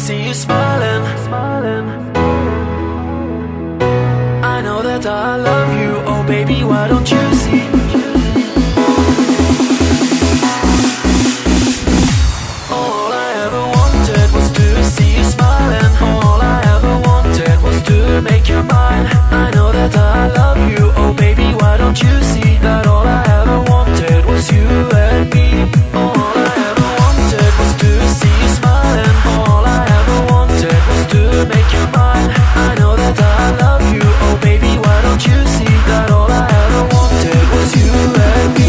see you smiling. I know that I love you, oh baby, why don't you see? All I ever wanted was to see you smiling. All I ever wanted was to make you mine. I know that I love you, oh baby, why don't you see that all I ever wanted was you and me. All I ever wanted was to see you smiling. All I ever wanted was to make you mine. I know that I love you, oh baby, why don't you see that all I ever wanted was you and me.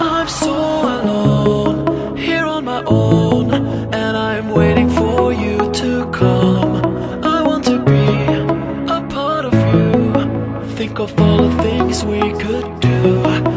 I'm so alone, here on my own, and I'm waiting for you to come. I want to be a part of you, think of all the things we could do.